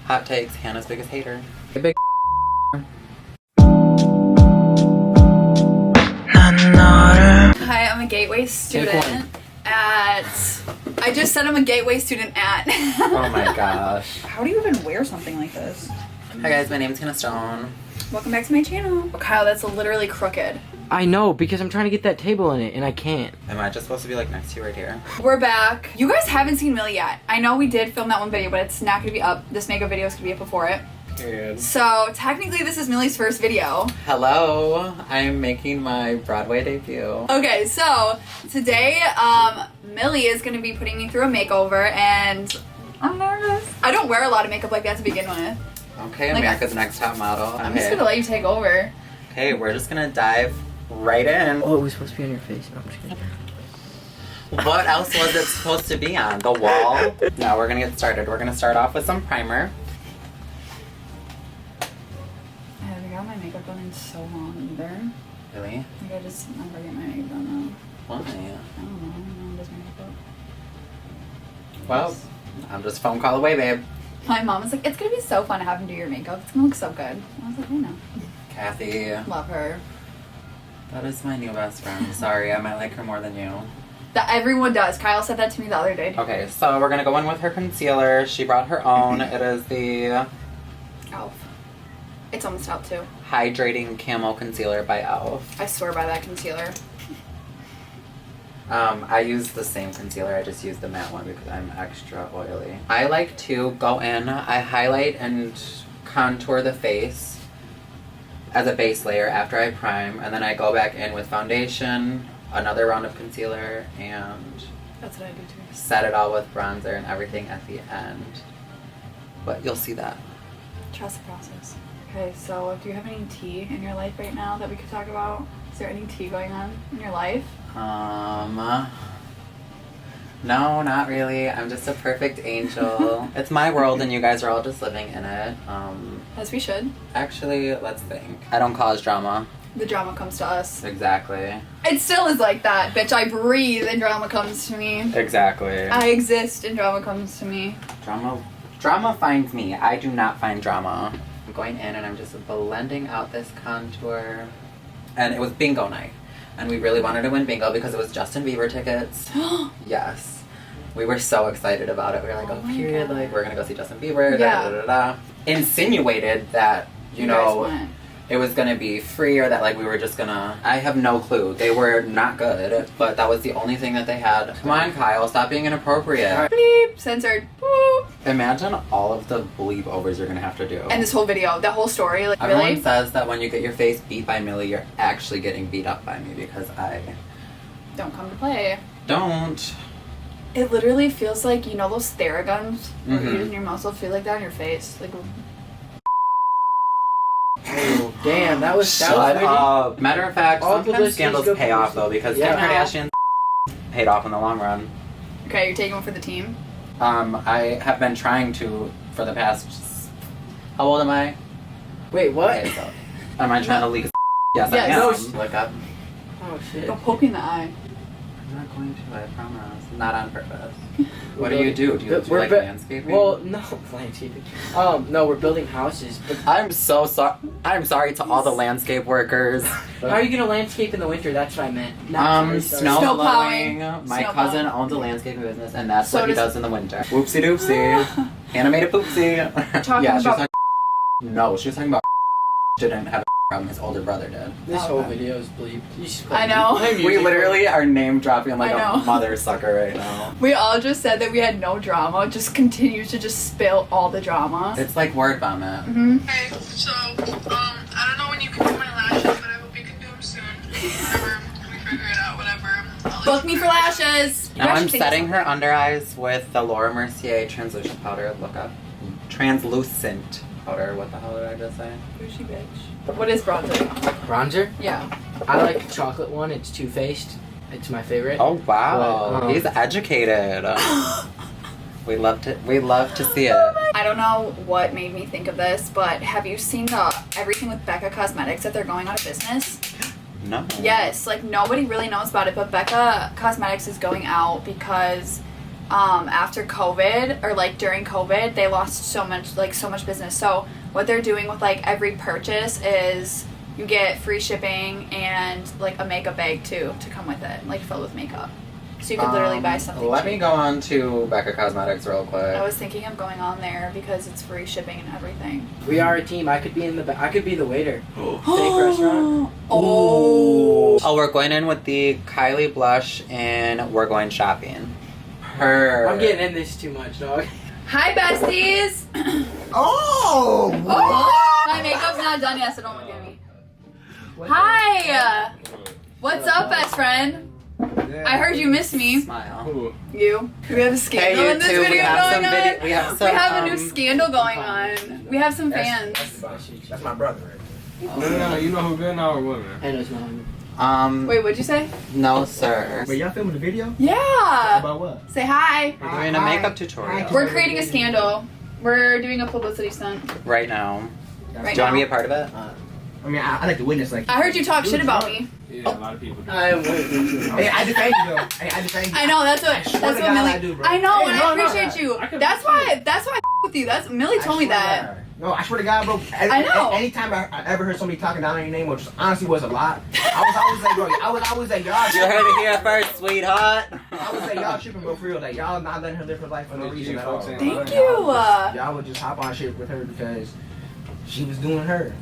Hot takes, Hannah's biggest hater. The big Hi, I'm a Gateway student at... I just said I'm a Gateway student at... Oh my gosh. How do you even wear something like this? Hi guys, my name's Hannah Stone. Welcome back to my channel. Oh, Kyle, that's literally crooked. I know, because I'm trying to get that table in it, and I can't. Am I just supposed to be like next to you right here? We're back. You guys haven't seen Millie yet. I know we did film that one video, but it's not going to be up. This makeup video is going to be up before it. Good. So, technically, this is Millie's first video. Hello, I'm making my Broadway debut. Okay, so, today, Millie is going to be putting me through a makeover, and I'm nervous. I don't wear a lot of makeup like that to begin with. Okay, Like, America's Next Top Model. I'm just going to let you take over. Okay, we're just gonna dive right in. Oh, it was supposed to be on your face. No, I'm just kidding. What else was it supposed to be on? The wall? No, we're gonna get started. We're gonna start off with some primer. I haven't got my makeup done in so long either. Really? Like, I just never get my makeup done though. Why? I don't know. No one does my makeup. Well, I'm just phone call away, babe. My mom was like, it's gonna be so fun to have him do your makeup. It's gonna look so good. I was like, I know. Kathy. Love her. That is my new best friend. Sorry, I might like her more than you. That everyone does. Kyle said that to me the other day. Okay, so we're gonna go in with her concealer. She brought her own. It is the Elf. It's almost out too. Hydrating Camo Concealer by Elf. I swear by that concealer. I use the same concealer, I just use the matte one because I'm extra oily. I like to go in, I highlight and contour the face as a base layer after I prime, and then I go back in with foundation, another round of concealer, and That's what I do too. set it all with bronzer and everything at the end. But you'll see that. Trust the process. Okay, so do you have any tea in your life right now that we could talk about? Is there any tea going on in your life? No, not really. I'm just a perfect angel. It's my world and you guys are all just living in it. As we should. Actually, let's think. I don't cause drama. The drama comes to us. Exactly. It still is like that, bitch. I breathe and drama comes to me. Exactly. I exist and drama comes to me. Drama finds me. I do not find drama. I'm going in and I'm just blending out this contour. And it was bingo night. And we really wanted to win bingo because it was Justin Bieber tickets. Yes. We were so excited about it. We were like, oh, period, like, we're gonna go see Justin Bieber, Yeah. da da da da. Insinuated that, you guys know, went. it was gonna be free or that, like, we were just gonna... I have no clue. They were not good, but that was the only thing that they had. Come on, Kyle, stop being inappropriate. Bleep. Censored. Boop. Imagine all of the bleep overs you're gonna have to do. And this whole video, that whole story, like, Everyone really? says that when you get your face beat by Millie, you're actually getting beat up by me because I Don't come to play. don't. It literally feels like, you know those Theraguns? Where you're Mhm. using your muscle feel like that on your face? Like, Oh, damn, that was Shut really... up. Matter of fact, All sometimes publicity is scandals good pay off publicity. though because Yeah. Kim Kardashian paid off in the long run. okay, you're taking one for the team? I have been trying to for the past... How old am I? Wait, what? Okay, so, am I trying to leak? Yes, I Yes. am. No, Look up. Oh, shit. Don't poke me in the eye. I'm not going to, I promise. Not on purpose. What We're do you do? Do you We're like bu- landscaping? Well, no, landscaping. No, we're building houses. But I'm so sorry. I'm sorry to all the landscape workers. how are you gonna landscape in the winter? That's what I meant. Sorry. Snow Snow blowing. plowing. My Snow cousin plowing. owns a landscaping business, and that's So what he does- does in the winter. Whoopsie doopsie. Animated poopsie. Talking Yeah, she was about- talking. No, she was talking about. Didn't have a problem. His older brother did. This Oh, whole okay. video is bleep. You just I know. play We music. literally are name dropping like I a know. mother sucker right now. We all just said that we had no drama, just continues to just spill all the drama. It's like word vomit. Mm-hmm. Okay, so, I don't know when you can do my lashes, but I hope you can do them soon. Whenever we figure it out, whatever. I'll let Book you me for know. lashes. You Now guys I'm should think setting of her something. under eyes with the Laura Mercier translucent powder. Look up. Translucent powder. What the hell did I just say? Bougie bitch. What is bronzer? Bronzer? Yeah. I like the chocolate one. It's Too Faced. It's my favorite. Oh wow, But, he's educated. We love to see it. I don't know what made me think of this, but have you seen everything with Becca Cosmetics that they're going out of business? No. Yes, like nobody really knows about it, but Becca Cosmetics is going out because after COVID or like during COVID, they lost so much business. So what they're doing with like every purchase is you get free shipping and like a makeup bag too to come with it, like filled with makeup. So you could literally buy something Let cheap. me go on to Becca Cosmetics real quick. I was thinking of going on there because it's free shipping and everything. We are a team. I could be in the back. I could be the waiter. Steak restaurant. Oh. Oh, we're going in with the Kylie blush and we're going shopping. Her. I'm getting in this too much, dog. Hi, besties. Oh! Oh, my makeup's not done yet, so don't look at me. Hi. What's up, best friend? I heard you miss me. Smile. You. We have a scandal Hey, you in this two, video we have going some on. video- we have some, We have a new scandal going on. We have some fans. That's my brother. Yeah, you know who good now or what, man? I know it's not. Wait, what'd you say? No, sir. Wait, y'all filming the video? Yeah. About what? Say hi. We're doing a makeup tutorial We're creating a scandal. We're doing a publicity stunt. right now. Right Do you want to be now. a part of it? I mean, I like to witness, like. I heard you talk shit about me. Yeah, a lot of people do. I'm waiting. Hey, I defend you, though. Hey, I defend you. I know that's what swear that's to what God Millie. I do, bro. I know, Hey, and no, I no, appreciate you. I can That's why I with you. That's Millie told me I swear to that. God. No, I swear to God, bro. I know. Anytime I ever heard somebody talking down on your name, which honestly was a lot, I was always like, bro, I was always like, y'all. You heard it here first, sweetheart. I was like, y'all tripping, bro, for real. Like, y'all not letting her live her life for no reason at all. Thank you. Y'all would just hop on shit with her because she was doing her.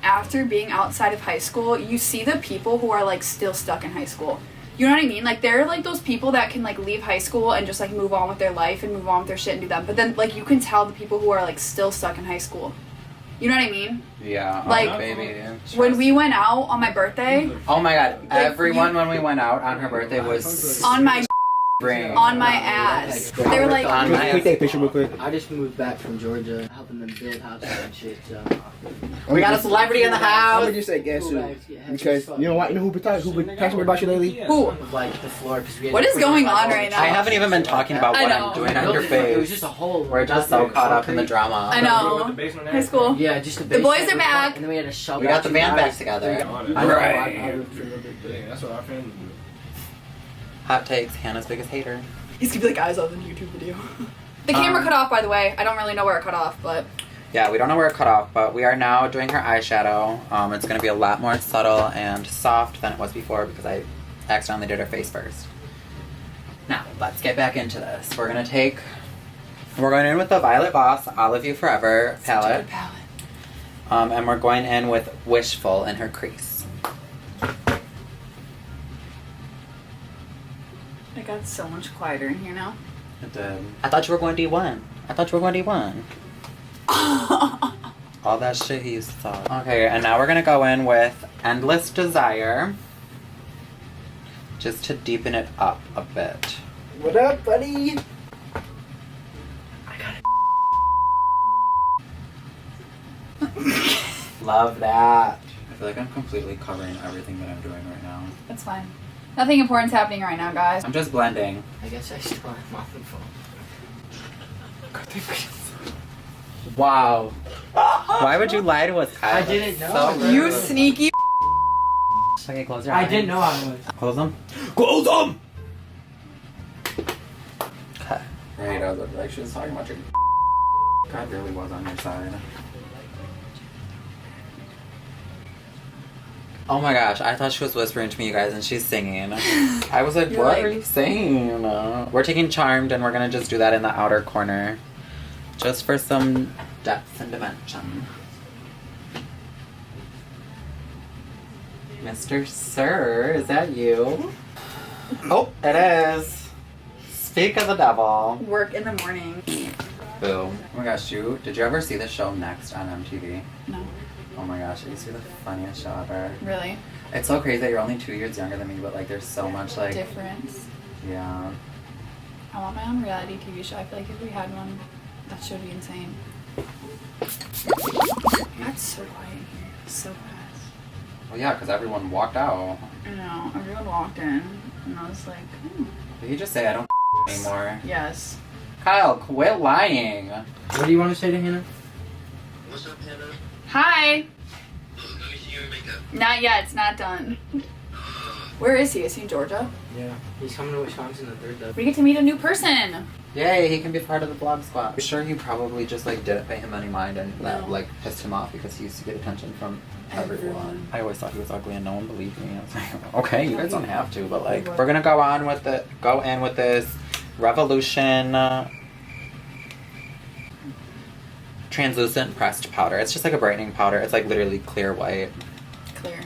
After being outside of high school, you see the people who are like still stuck in high school. You know what I mean? Like they're like those people that can like leave high school and just like move on with their life and move on with their shit and do that. But then like you can tell the people who are like still stuck in high school. You know what I mean? Yeah. Like, oh, baby. When we went out on my birthday, Oh my God! Everyone when we went out on her birthday was on my spring. on my ass. They were like, On my Can we take a picture real quick? I just moved back from Georgia, helping them build houses and shit. So. We got a celebrity in the I'm house. gonna just say guess Cool who. guys, yeah, Because you know what? You know who been texting me about you lately? who? Like the floor, because we had What to is put going like, on all right the now? I haven't even been talking about I what know. I'm doing on It your was face. just a hole. We're just so caught up in the drama. I know. High school. Yeah, just the The boys basement are was back. fucked, And then we had a shovel. We got the band back back together. I know. Right. I lived through a little bit. Yeah, that's what our family do. Hot takes. Hannah's biggest hater. He's gonna be like, I saw the YouTube video. The camera cut off, by the way. I don't really know where it cut off, but Yeah, we don't know where it cut off, but we are now doing her eyeshadow. It's gonna be a lot more subtle and soft than it was before because I accidentally did her face first. Now, let's get back into this. We're going in with the Violet Voss Olive You Forever palette. Good palette. And we're going in with Wishful in her crease. It got so much quieter in here now. It did. I thought you were going D1. All that shit he used to talk. Okay, and now we're gonna go in with Endless Desire. Just to deepen it up a bit. What up, buddy? Love that. I feel like I'm completely covering everything that I'm doing right now. That's fine. Nothing important's happening right now, guys. I'm just blending. I guess I still have my phone. Wow. Why would you lie to us, Kyle? I didn't know. So rude. You sneaky. Okay, close your I eyes. didn't know I was. Close them. Close them! Okay. Right, I was like, she was talking about your God really was on your side. Oh my gosh, I thought she was whispering to me, you guys, and she's singing. I was like, You're what like- are you saying? We're taking Charmed, and we're gonna just do that in the outer corner. Just for some depth and dimension. Mr. Sir, is that you? Oh, it is. Speak of the devil. Work in the morning. Boo. Oh my gosh, did you ever see the show Next on MTV? No. Oh my gosh, it used to be the funniest show ever. Really? It's so crazy that you're only 2 years younger than me, but like there's so much like Difference. yeah. I want my own reality TV show. I feel like if we had one, that should be insane. That's so quiet here. So fast. Well yeah, because everyone walked out. I know. Everyone walked in, and I was like, Did you just say I don't anymore? yes. Kyle, quit lying. What do you want to say to Hannah? What's up, Hannah? Hi. Let me see your makeup. Not yet. It's not done. Where is he? Is he in Georgia? Yeah. He's coming to Wisconsin the 3rd though. We get to meet a new person. Yay, he can be part of the vlog squad. I'm sure he probably just like didn't pay him any mind and that No. like pissed him off because he used to get attention from everyone. I always thought he was ugly and no one believed me. I was like, okay, you guys don't have to, but like we're gonna go in with this Revolution translucent pressed powder. It's just like a brightening powder. It's like literally clear white. Clear.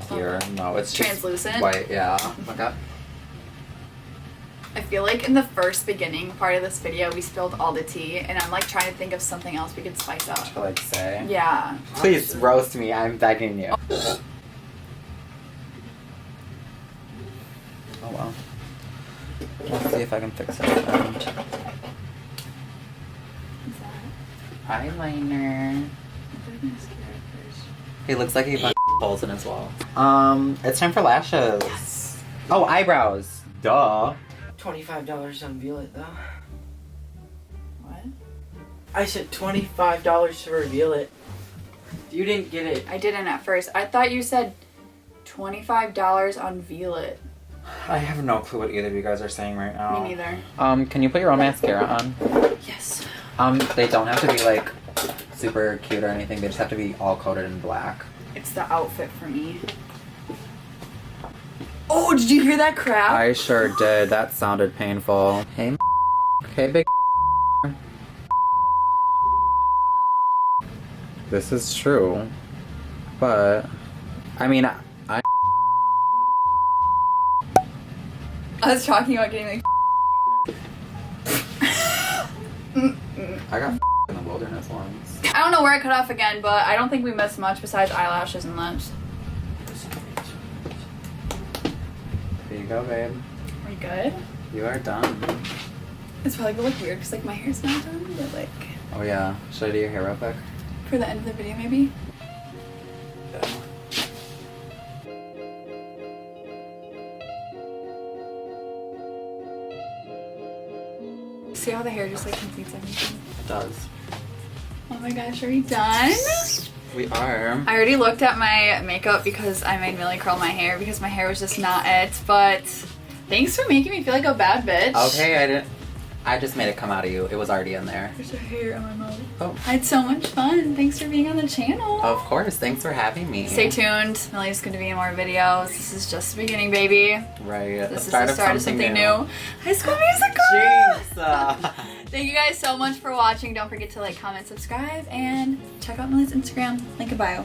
Clear. No, it's just Translucent? white. Yeah. Look up. I feel like in the first beginning part of this video, we spilled all the tea, and I'm like trying to think of something else we could spice up. To like say. Yeah. Please roast me. I'm begging you. Oh well. Let's see if I can fix it. Eyeliner. He looks like he has holes in his wall. It's time for lashes. Yes. Oh, eyebrows. Duh. $25 on Violet though. What? I said $25 to reveal it. You didn't get it. I didn't at first. I thought you said $25 on Violet. I have no clue what either of you guys are saying right now. Me neither. Can you put your own mascara on? Yes. They don't have to be like super cute or anything. They just have to be all coated in black. It's the outfit for me. Oh, did you hear that crap? I sure did. That sounded painful. Hey, hey, big. This is true, but I mean, I was talking about getting like. I got in the wilderness once. I don't know where I cut off again, but I don't think we missed much besides eyelashes and lips. There you go, babe. Are we good? You are done. It's probably gonna look weird because like my hair's not done, but like Oh yeah. Should I do your hair real quick? for the end of the video maybe. See how the hair just like completes everything? It does. Oh my gosh, are we done? We are. I already looked at my makeup because I made Millie curl my hair because my hair was just not it, but thanks for making me feel like a bad bitch. Okay, I just made it come out of you. It was already in there. There's a hair on my mouth. Oh. I had so much fun. Thanks for being on the channel. Of course. Thanks for having me. Stay tuned. Millie's going to be in more videos. This is just the beginning, baby. Right. This is the start of something new. High School Musical! Jeez. Thank you guys so much for watching. Don't forget to like, comment, subscribe, and check out Millie's Instagram. Link in bio.